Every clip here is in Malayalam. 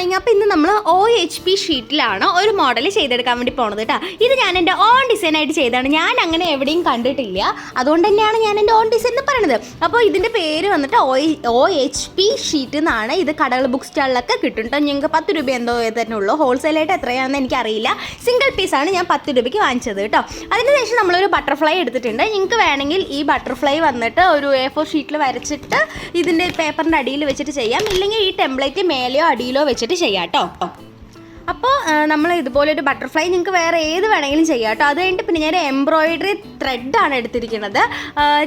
മോർണിംഗ്. അപ്പോൾ ഇന്ന് നമ്മൾ OHP ഷീറ്റിലാണ് ഒരു മോഡൽ ചെയ്തെടുക്കാൻ വേണ്ടി പോണത് കേട്ടോ. ഇത് ഞാൻ എൻ്റെ ഓൺ ഡിസൈനായിട്ട് ചെയ്തതാണ്. ഞാൻ അങ്ങനെ എവിടെയും കണ്ടിട്ടില്ല, അതുകൊണ്ട് തന്നെയാണ് ഞാൻ എൻ്റെ ഓൺ ഡിസൈൻ എന്ന് പറയുന്നത്. അപ്പോൾ ഇതിൻ്റെ പേര് വന്നിട്ട് OHP ഷീറ്റ് എന്നാണ്. ഇത് കടകൾ ബുക്ക് സ്റ്റാളിലൊക്കെ കിട്ടും കേട്ടോ. ഞങ്ങൾക്ക് 10 രൂപ എന്തോ തന്നെ ഉള്ളൂ. ഹോൾസെയിലായിട്ട് എത്രയാണെന്ന് എനിക്കറിയില്ല. സിംഗിൾ പീസാണ് ഞാൻ 10 രൂപയ്ക്ക് വാങ്ങിച്ചത് കേട്ടോ. അതിനുശേഷം നമ്മളൊരു ബട്ടർഫ്ലൈ എടുത്തിട്ടുണ്ട്. നിങ്ങൾക്ക് വേണമെങ്കിൽ ഈ ബട്ടർഫ്ലൈ വന്നിട്ട് ഒരു A4 ഷീറ്റിൽ വരച്ചിട്ട് ഇതിൻ്റെ പേപ്പറിൻ്റെ അടിയിൽ വെച്ചിട്ട് ചെയ്യാം, ഇല്ലെങ്കിൽ ഈ ടെംപ്ലേറ്റ് മേലെയോ അടിയിലോ വെച്ചിട്ട് ചെയ്യാം കേട്ടോ. അപ്പോൾ നമ്മൾ ഇതുപോലൊരു ബട്ടർഫ്ലൈ നിങ്ങൾക്ക് വേറെ ഏത് വേണമെങ്കിലും ചെയ്യാം കേട്ടോ. അത് കഴിഞ്ഞിട്ട് പിന്നെ ഞാൻ എംബ്രോയിഡറി ത്രെഡാണ് എടുത്തിരിക്കുന്നത്.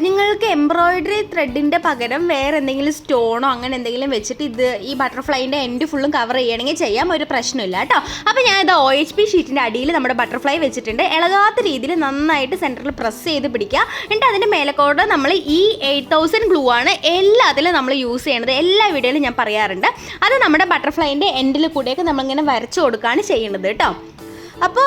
നിങ്ങൾക്ക് എംബ്രോയിഡറി ത്രെഡിൻ്റെ പകരം വേറെ എന്തെങ്കിലും സ്റ്റോണോ അങ്ങനെ എന്തെങ്കിലും വെച്ചിട്ട് ഈ ബട്ടർഫ്ലൈൻ്റെ എൻഡ് ഫുള്ളും കവർ ചെയ്യണമെങ്കിൽ ചെയ്യാം, ഒരു പ്രശ്നമില്ല കേട്ടോ. അപ്പോൾ ഞാനിത് OHP ഷീറ്റിൻ്റെ അടിയിൽ നമ്മുടെ ബട്ടർഫ്ലൈ വെച്ചിട്ടുണ്ട്. ഇളകാത്ത രീതിയിൽ നന്നായിട്ട് സെൻറ്ററിൽ പ്രസ് ചെയ്ത് പിടിക്കുക. എന്നിട്ട് അതിൻ്റെ മേലക്കോട് നമ്മൾ ഈ 8000 ഗ്ലൂ ആണ് എല്ലാത്തിലും നമ്മൾ യൂസ് ചെയ്യണത്. എല്ലാ വീഡിയോയിലും ഞാൻ പറയാറുണ്ട്. അത് നമ്മുടെ ബട്ടർഫ്ലൈൻ്റെ എൻഡിൽ കൂടെയൊക്കെ നമ്മളിങ്ങനെ വരച്ച് കൊടുക്കുകയാണ് ചെയ്യുന്നത് കേട്ടോ. അപ്പോൾ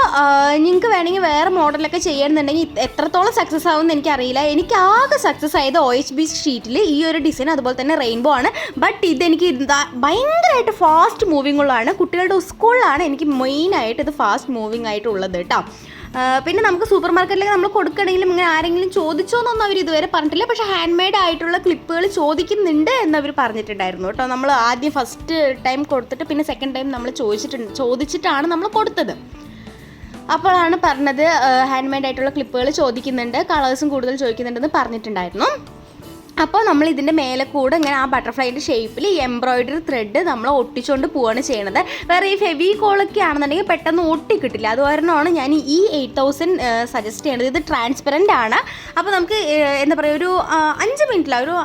നിങ്ങൾക്ക് വേണമെങ്കിൽ വേറെ മോഡലൊക്കെ ചെയ്യണമെന്നുണ്ടെങ്കിൽ എത്രത്തോളം സക്സസ് ആവുമെന്ന് എനിക്കറിയില്ല. എനിക്ക് ആകെ സക്സസ് ആയത് OHP ഷീറ്റിൽ ഈ ഒരു ഡിസൈൻ, അതുപോലെ തന്നെ റെയിൻബോ ആണ്. ബട്ട് ഇതെനിക്ക് ഭയങ്കരമായിട്ട് ഫാസ്റ്റ് മൂവിങ് ഉള്ളതാണ്. കുട്ടികളുടെ സ്കൂളിലാണ് എനിക്ക് മെയിനായിട്ട് ഇത് ഫാസ്റ്റ് മൂവിങ് ആയിട്ടുള്ളത് കേട്ടോ. പിന്നെ നമുക്ക് സൂപ്പർ മാർക്കറ്റിലേക്ക് നമ്മൾ കൊടുക്കണമെങ്കിലും ഇങ്ങനെ ആരെങ്കിലും ചോദിച്ചോന്നൊന്നും അവർ ഇതുവരെ പറഞ്ഞിട്ടില്ല. പക്ഷേ ഹാൻഡ് മെയ്ഡ് ആയിട്ടുള്ള ക്ലിപ്പുകൾ ചോദിക്കുന്നുണ്ട് എന്നവർ പറഞ്ഞിട്ടുണ്ടായിരുന്നു കേട്ടോ. നമ്മൾ ആദ്യം ഫസ്റ്റ് ടൈം കൊടുത്തിട്ട് പിന്നെ സെക്കൻഡ് ടൈം നമ്മൾ ചോദിച്ചിട്ടാണ് നമ്മൾ കൊടുത്തത്. അപ്പോഴാണ് പറഞ്ഞത് ഹാൻഡ് മെയ്ഡ് ആയിട്ടുള്ള ക്ലിപ്പുകൾ ചോദിക്കുന്നുണ്ട്, കളേഴ്സും കൂടുതൽ ചോദിക്കുന്നുണ്ടെന്ന് പറഞ്ഞിട്ടുണ്ടായിരുന്നു. അപ്പോൾ നമ്മൾ ഇതിൻ്റെ മേലെ കൂടെ ഇങ്ങനെ ആ ബട്ടർഫ്ലൈൻ്റെ ഷേപ്പിൽ ഈ എംബ്രോയിഡറി ത്രെഡ് നമ്മൾ ഒട്ടിച്ചുകൊണ്ട് പോവുകയാണ് ചെയ്യണത്. വേറെ ഈ ഫെവിക്കോളൊക്കെ ആണെന്നുണ്ടെങ്കിൽ പെട്ടെന്ന് ഒട്ടിക്കിട്ടില്ല. അതുകാരണമാണ് ഞാൻ ഈ 8000 സജസ്റ്റ് ചെയ്യണത്. ഇത് ട്രാൻസ്പെറൻ്റ് ആണ്. അപ്പോൾ നമുക്ക് എന്താ പറയുക, ഒരു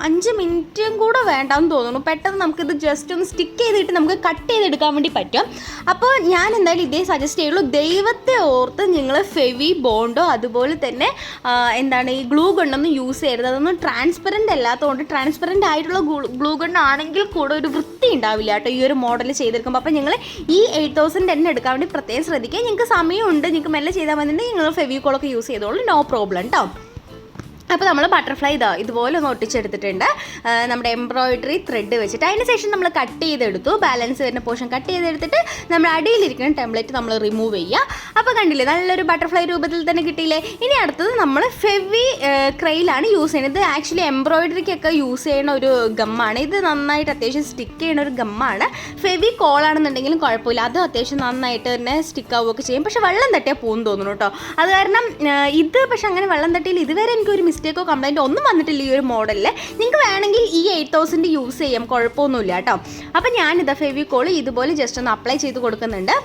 5 മിനിറ്റും കൂടെ വേണ്ടാന്ന് തോന്നുന്നു. പെട്ടെന്ന് നമുക്കിത് ജസ്റ്റ് ഒന്ന് സ്റ്റിക്ക് ചെയ്തിട്ട് നമുക്ക് കട്ട് ചെയ്തെടുക്കാൻ വേണ്ടി പറ്റും. അപ്പോൾ ഞാൻ എന്തായാലും ഇതേ സജസ്റ്റ് ചെയ്യുള്ളൂ. ദൈവത്തെ ഓർത്ത് നിങ്ങൾ ഫെവി ബോണ്ടോ അതുപോലെ തന്നെ ഈ ഗ്ലൂ ഗണ്ണൊന്നും യൂസ് ചെയ്യരുത്. അതൊന്നും ട്രാൻസ്പെറൻ്റ് അല്ലാത്തതുകൊണ്ട്, ട്രാൻസ്പെറൻ്റ് ആയിട്ടുള്ള ഗ്ലൂ ഗൺ ആണെങ്കിൽ കൂടെ ഒരു വൃത്തി ഉണ്ടാവില്ല കേട്ടോ ഈ ഒരു മോഡൽ ചെയ്തെടുക്കുമ്പോൾ. അപ്പോൾ നിങ്ങൾ ഈ 8000 തന്നെ എടുക്കാൻ വേണ്ടി പ്രത്യേകം ശ്രദ്ധിക്കുക. നിങ്ങൾക്ക് സമയമുണ്ട്, നിങ്ങൾക്ക് മെല്ലെ ചെയ്താൽ മതി, നിങ്ങൾ ഫെവിക്കോളൊക്കെ യൂസ് ചെയ്തോളൂ, നോ പ്രോബ്ലം കേട്ടോ. അപ്പോൾ നമ്മൾ ബട്ടർഫ്ലൈ ഇതുപോലെ ഒന്ന് ഒട്ടിച്ചെടുത്തിട്ടുണ്ട് നമ്മുടെ എംബ്രോയിഡറി ത്രെഡ് വെച്ചിട്ട്. അതിന് ശേഷം നമ്മൾ കട്ട് ചെയ്തെടുത്തു. ബാലൻസ് വരുന്ന പോർഷൻ കട്ട് ചെയ്തെടുത്തിട്ട് നമ്മൾ അടിയിലിരിക്കുന്ന ടെംപ്ലേറ്റ് നമ്മൾ റിമൂവ് ചെയ്യുക. അപ്പോൾ കണ്ടില്ലേ, നല്ലൊരു ബട്ടർഫ്ലൈ രൂപത്തിൽ തന്നെ കിട്ടിയില്ലേ. ഇനി അടുത്തത് നമ്മൾ ഫെവി ക്രെയിലാണ് യൂസ് ചെയ്യുന്നത്. ഇത് ആക്ച്വലി എംബ്രോയിഡറിക്കൊക്കെ യൂസ് ചെയ്യുന്ന ഒരു ഗമ്മാണ്. ഇത് നന്നായിട്ട് അത്യാവശ്യം സ്റ്റിക്ക് ചെയ്യുന്ന ഒരു ഗമ്മാണ്. ഫെവി കോളാണെന്നുണ്ടെങ്കിലും കുഴപ്പമില്ല, അത് അത്യാവശ്യം നന്നായിട്ട് തന്നെ സ്റ്റിക്ക് ആവുകയൊക്കെ ചെയ്യും. പക്ഷേ വെള്ളം തട്ടിയാൽ പോകുന്നു തോന്നുന്നു കേട്ടോ. അത് കാരണം ഇത് പക്ഷേ അങ്ങനെ വെള്ളം തട്ടിയിൽ ഇതുവരെ എനിക്കൊരു മിസ്റ്റേക്കോ കംപ്ലൈൻറ്റോ ഒന്നും വന്നിട്ടില്ല ഈ ഒരു മോഡലിൽ. നിങ്ങൾക്ക് വേണമെങ്കിൽ ഈ 8000 യൂസ് ചെയ്യാം, കുഴപ്പമൊന്നുമില്ല കേട്ടോ. അപ്പോൾ ഞാനിത് ഫെവിക്കോൾ ഇതുപോലെ ജസ്റ്റ് ഒന്ന് അപ്ലൈ ചെയ്ത് കൊടുക്കുന്നുണ്ട്.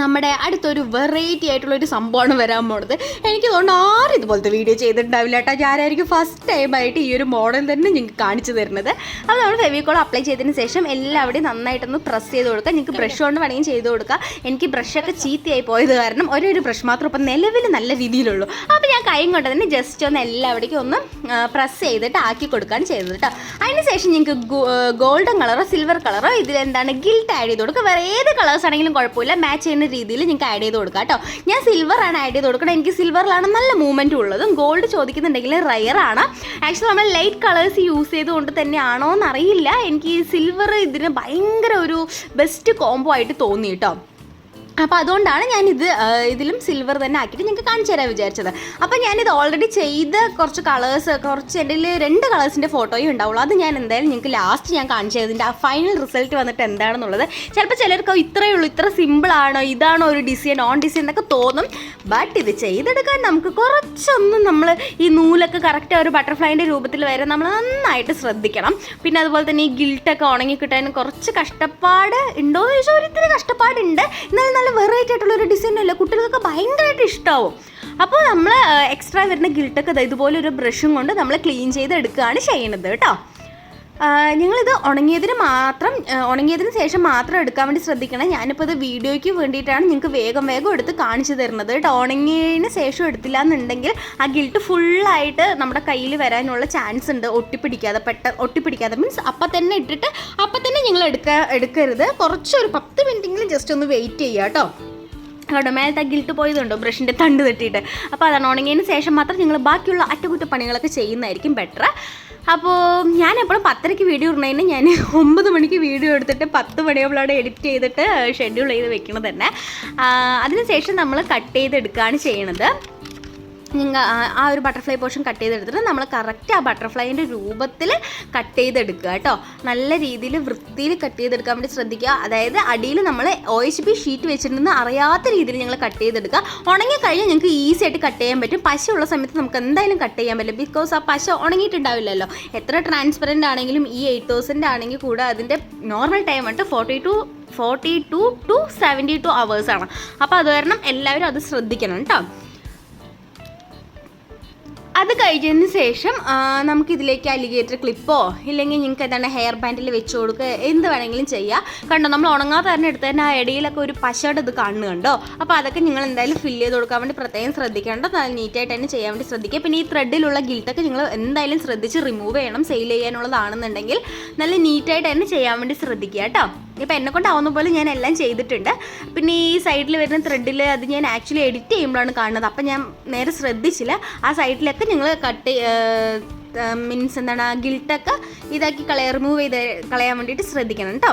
നമ്മുടെ അടുത്തൊരു വെറൈറ്റി ആയിട്ടുള്ളൊരു സംഭവമാണ് വരാൻ പോണത്. എനിക്ക് തോന്നുന്നു ആരും ഇതുപോലത്തെ വീഡിയോ ചെയ്തിട്ടുണ്ടാവില്ല കേട്ടോ. ഞാനായിരിക്കും ഫസ്റ്റ് ടൈമായിട്ട് ഈ ഒരു മോഡൽ തന്നെ നിങ്ങൾക്ക് കാണിച്ചു തരുന്നത്. അപ്പോൾ നമ്മൾ ഫെവിക്കോൾ അപ്ലൈ ചെയ്തതിന് ശേഷം എല്ലാവിടെയും നന്നായിട്ടൊന്ന് പ്രസ് ചെയ്ത് കൊടുക്കുക. നിങ്ങൾക്ക് ബ്രഷ് കൊണ്ട് വേണമെങ്കിൽ ചെയ്ത് കൊടുക്കുക. എനിക്ക് ബ്രഷൊക്കെ ചീത്തയായി പോയത് കാരണം ഒരു ബ്രഷ് മാത്രം ഇപ്പം നിലവിൽ നല്ല രീതിയിലുള്ളൂ. അപ്പോൾ ഞാൻ കൈ കൊണ്ട് തന്നെ ജസ്റ്റ് ഒന്ന് എല്ലാവിടേക്കും ഒന്ന് പ്രസ് ചെയ്തിട്ട് ആക്കി കൊടുക്കുകയാണ് ചെയ്തത് കേട്ടോ. അതിന് ശേഷം നിങ്ങൾക്ക് ഗോൾഡൻ കളറോ സിൽവർ കളറോ ഇതിലെന്താണ് ഗിൽട്ട് ആഡ് ചെയ്ത് കൊടുക്കുക. വേറെ ഏത് കളേഴ്സ് ആണെങ്കിലും കുഴപ്പമില്ല, മാച്ച് ചെയ്യുന്ന രീതിയിൽ നിങ്ങൾക്ക് ആഡ് ചെയ്ത് കൊടുക്കാം കേട്ടോ. ഞാൻ സിൽവറാണ് ആഡ് ചെയ്ത് കൊടുക്കണം. എനിക്ക് സിൽവറിലാണ് നല്ല മൂവ്മെൻറ്റ് ഉള്ളതും. ഗോൾഡ് ചോദിക്കുന്നുണ്ടെങ്കിൽ റയറാണ്. ആക്ച്വലി നമ്മൾ ലൈറ്റ് കളേഴ്സ് യൂസ് ചെയ്തുകൊണ്ട് തന്നെയാണോ എന്നറിയില്ല, എനിക്ക് ഈ സിൽവർ ഇതിന് ഭയങ്കര ഒരു ബെസ്റ്റ് കോംബോ ആയിട്ട് തോന്നി കേട്ടോ. അപ്പോൾ അതുകൊണ്ടാണ് ഞാനിത് ഇതിലും സിൽവർ തന്നെ ആക്കിയിട്ട് നിങ്ങൾക്ക് കാണിച്ചു തരാൻ വിചാരിച്ചത്. അപ്പോൾ ഞാനിത് ഓൾറെഡി ചെയ്ത് കുറച്ച് എൻ്റെ 2 കളേഴ്സിൻ്റെ ഫോട്ടോയും ഉണ്ടാവുള്ളൂ. അത് ഞാൻ എന്തായാലും നിങ്ങൾക്ക് ലാസ്റ്റ് ഞാൻ കാണിച്ചു തരുന്നതിൻ്റെ ആ ഫൈനൽ റിസൾട്ട് വന്നിട്ട് എന്താണെന്നുള്ളത്. ചിലപ്പോൾ ചിലർക്ക് ഇത്രയേ ഉള്ളൂ, ഇത്ര സിമ്പിളാണോ, ഇതാണോ ഒരു ഡിസൈൻ, ഓൺ ഡിസൈൻ എന്നൊക്കെ തോന്നും. ബട്ട് ഇത് ചെയ്തെടുക്കാൻ നമുക്ക് കുറച്ചൊന്നും നമ്മൾ ഈ നൂലൊക്കെ കറക്റ്റ് ഒരു ബട്ടർഫ്ലൈൻ്റെ രൂപത്തിൽ വരെ നമ്മൾ നന്നായിട്ട് ശ്രദ്ധിക്കണം. പിന്നെ അതുപോലെ തന്നെ ഈ ഗിൽട്ടൊക്കെ ഉണങ്ങി കിട്ടാൻ കുറച്ച് കഷ്ടപ്പാട് ഉണ്ടോ എന്ന് ചോദിച്ചാൽ ഒരിത്തിരി കഷ്ടപ്പാടുണ്ട്. എന്നാലും നല്ല വെറൈറ്റി ആയിട്ടുള്ളൊരു ഡിസൈനല്ലേ, കുട്ടികൾക്കൊക്കെ ഭയങ്കരമായിട്ട് ഇഷ്ടമാവും. അപ്പോൾ നമ്മൾ എക്സ്ട്രാ വരുന്ന ഗിൽട്ടൊക്കെ ഇതുപോലെ ഒരു ബ്രഷും കൊണ്ട് നമ്മൾ ക്ലീൻ ചെയ്ത് എടുക്കുകയാണ് ചെയ്യുന്നത് കേട്ടോ. നിങ്ങളിത് ഉണങ്ങിയതിന് ശേഷം മാത്രം എടുക്കാൻ വേണ്ടി ശ്രദ്ധിക്കണം. ഞാനിപ്പോൾ ഇത് വീഡിയോയ്ക്ക് വേണ്ടിയിട്ടാണ് നിങ്ങൾക്ക് വേഗം എടുത്ത് കാണിച്ചു തരുന്നത് കേട്ടോ. ഉണങ്ങിയതിന് ശേഷം എടുത്തില്ല എന്നുണ്ടെങ്കിൽ ആ ഗിൽട്ട് ഫുള്ളായിട്ട് നമ്മുടെ കയ്യിൽ വരാനുള്ള ചാൻസ് ഉണ്ട്. ഒട്ടിപ്പിടിക്കാതെ മീൻസ് അപ്പം തന്നെ ഇട്ടിട്ട് അപ്പം തന്നെ നിങ്ങൾ എടുക്കരുത്. കുറച്ചൊരു 10 മിനിറ്റെങ്കിലും ജസ്റ്റ് ഒന്ന് വെയിറ്റ് ചെയ്യുക കേട്ടോ. കേട്ടോ മേലത്തെ ഗിൽട്ട് പോയതുണ്ടോ ബ്രഷിൻ്റെ തണ്ട് തട്ടിയിട്ട്. അപ്പോൾ അതാണ് ഉണങ്ങിയതിന് ശേഷം മാത്രം നിങ്ങൾ ബാക്കിയുള്ള അറ്റകുറ്റപ്പണികളൊക്കെ ചെയ്യുന്നതായിരിക്കും ബെറ്റർ. അപ്പോൾ ഞാൻ എപ്പോഴും 10:30 വീഡിയോ ഇടുന്നതിന് ഞാൻ 9 മണിക്ക് വീഡിയോ എടുത്തിട്ട് 10 മണിയാകുമ്പോഴാണ് എഡിറ്റ് ചെയ്തിട്ട് ഷെഡ്യൂൾ ചെയ്ത് വെക്കുന്നത് തന്നെ. അതിനുശേഷം നമ്മൾ കട്ട് ചെയ്തെടുക്കുകയാണ് ചെയ്യണത്. നിങ്ങൾ ആ ഒരു ബട്ടർഫ്ലൈ പോർഷൻ കട്ട് ചെയ്തെടുത്തിട്ട് നമ്മൾ കറക്റ്റ് ആ ബട്ടർഫ്ലൈൻ്റെ രൂപത്തിൽ കട്ട് ചെയ്തെടുക്കുക കേട്ടോ. നല്ല രീതിയിൽ വൃത്തിയിൽ കട്ട് ചെയ്തെടുക്കാൻ വേണ്ടി ശ്രദ്ധിക്കുക. അതായത് അടിയിൽ നമ്മൾ OHP ഷീറ്റ് വെച്ചിട്ടുണ്ടെന്ന് അറിയാത്ത രീതിയിൽ ഞങ്ങൾ കട്ട് ചെയ്തെടുക്കുക. ഉണങ്ങി കഴിഞ്ഞാൽ ഞങ്ങൾക്ക് ഈസി ആയിട്ട് കട്ട് ചെയ്യാൻ പറ്റും. പശ ഉള്ള സമയത്ത് നമുക്ക് എന്തായാലും കട്ട് ചെയ്യാൻ പറ്റില്ല, ബിക്കോസ് ആ പശ ഉണങ്ങിയിട്ടുണ്ടാവില്ലല്ലോ. എത്ര ട്രാൻസ്പെറൻ്റ് ആണെങ്കിലും ഈ 8000 ആണെങ്കിൽ കൂടെ അതിൻ്റെ നോർമൽ ടൈം ആയിട്ട് 42 to 72 hours ആണ്. അപ്പോൾ അത് കാരണം എല്ലാവരും അത് ശ്രദ്ധിക്കണം കേട്ടോ. അത് കഴിഞ്ഞതിന് ശേഷം നമുക്കിതിലേക്ക് അലിഗേറ്റർ ക്ലിപ്പോ ഇല്ലെങ്കിൽ നിങ്ങൾക്ക് എന്താണ് ഹെയർ ബാൻഡിൽ വെച്ച് കൊടുക്കുക, എന്ത് വേണമെങ്കിലും ചെയ്യാം. കണ്ടോ, നമ്മൾ ഉണങ്ങാതെ തന്നെ എടുത്ത് തന്നെ ആ ഇടയിലൊക്കെ ഒരു പശയുടെ ഇത് കാണുന്നുണ്ടോ. അപ്പോൾ അതൊക്കെ നിങ്ങൾ എന്തായാലും ഫില്ല് ചെയ്ത് കൊടുക്കാൻ വേണ്ടി പ്രത്യേകം ശ്രദ്ധിക്കേണ്ട. നല്ല നീറ്റായിട്ട് തന്നെ ചെയ്യാൻ വേണ്ടി ശ്രദ്ധിക്കുക. പിന്നെ ഈ ത്രെഡിലുള്ള ഗിൽട്ടൊക്കെ നിങ്ങൾ എന്തായാലും ശ്രദ്ധിച്ച് റിമൂവ് ചെയ്യണം. സെയിൽ ചെയ്യാനുള്ളതാണെന്നുണ്ടെങ്കിൽ നല്ല നീറ്റായിട്ട് തന്നെ ചെയ്യാൻ വേണ്ടി ശ്രദ്ധിക്കുക കേട്ടോ. ഇപ്പോൾ എന്നെക്കൊണ്ടാവുന്ന പോലെ ഞാൻ എല്ലാം ചെയ്തിട്ടുണ്ട്. പിന്നെ ഈ സൈഡിൽ വരുന്ന ത്രെഡിൽ അത് ഞാൻ ആക്ച്വലി എഡിറ്റ് ചെയ്യുമ്പോഴാണ് കാണുന്നത്. അപ്പം ഞാൻ നേരെ ശ്രദ്ധിച്ചില്ല. ആ സൈഡിലൊക്കെ നിങ്ങൾ മീൻസ് എന്താണ് ഗിൽട്ടൊക്കെ ഇതാക്കി റിമൂവ് ചെയ്ത് കളയാൻ വേണ്ടിയിട്ട് ശ്രദ്ധിക്കണം കേട്ടോ.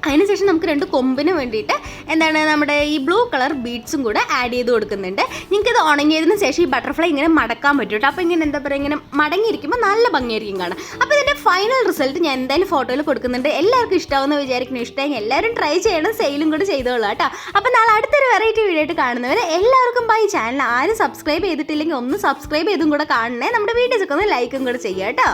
അതിനുശേഷം നമുക്ക് 2 കൊമ്പിന് വേണ്ടിയിട്ട് എന്താണ് നമ്മുടെ ഈ ബ്ലൂ കളർ ബീഡ്സും കൂടെ ആഡ് ചെയ്ത് കൊടുക്കുന്നുണ്ട്. നിങ്ങൾക്കിത് ഉണങ്ങിയതിന് ശേഷം ഈ ബട്ടർഫ്ലൈ ഇങ്ങനെ മടക്കാൻ പറ്റും കേട്ടോ. അപ്പോൾ ഇങ്ങനെ എന്താ പറയുക, ഇങ്ങനെ മടങ്ങിയിരിക്കുമ്പോൾ നല്ല ഭംഗിയായിരിക്കും കാണാം. അപ്പോൾ ഇതിൻ്റെ ഫൈനൽ റിസൾട്ട് ഞാൻ എന്തായാലും ഫോട്ടോയിൽ കൊടുക്കുന്നുണ്ട്. എല്ലാവർക്കും ഇഷ്ടമാവുമെന്ന് വിചാരിക്കുന്നു. ഇഷ്ടമെങ്കിൽ എല്ലാവരും ട്രൈ ചെയ്യണം, സെയിലും കൂടെ ചെയ്തോളാം കേട്ടോ. അപ്പോൾ നാളെ അടുത്തൊരു വെറൈറ്റി വീഡിയോ ആയിട്ട് കാണുന്നവരെ എല്ലാവർക്കും ബൈ. ചാനൽ ആരും സബ്സ്ക്രൈബ് ചെയ്തിട്ടില്ലെങ്കിൽ ഒന്ന് സബ്സ്ക്രൈബ് ചെയ്തും കൂടെ കാണണേ. നമ്മുടെ വീഡിയോസൊക്കെ ഒന്ന് ലൈക്കും കൂടെ ചെയ്യാം കേട്ടോ.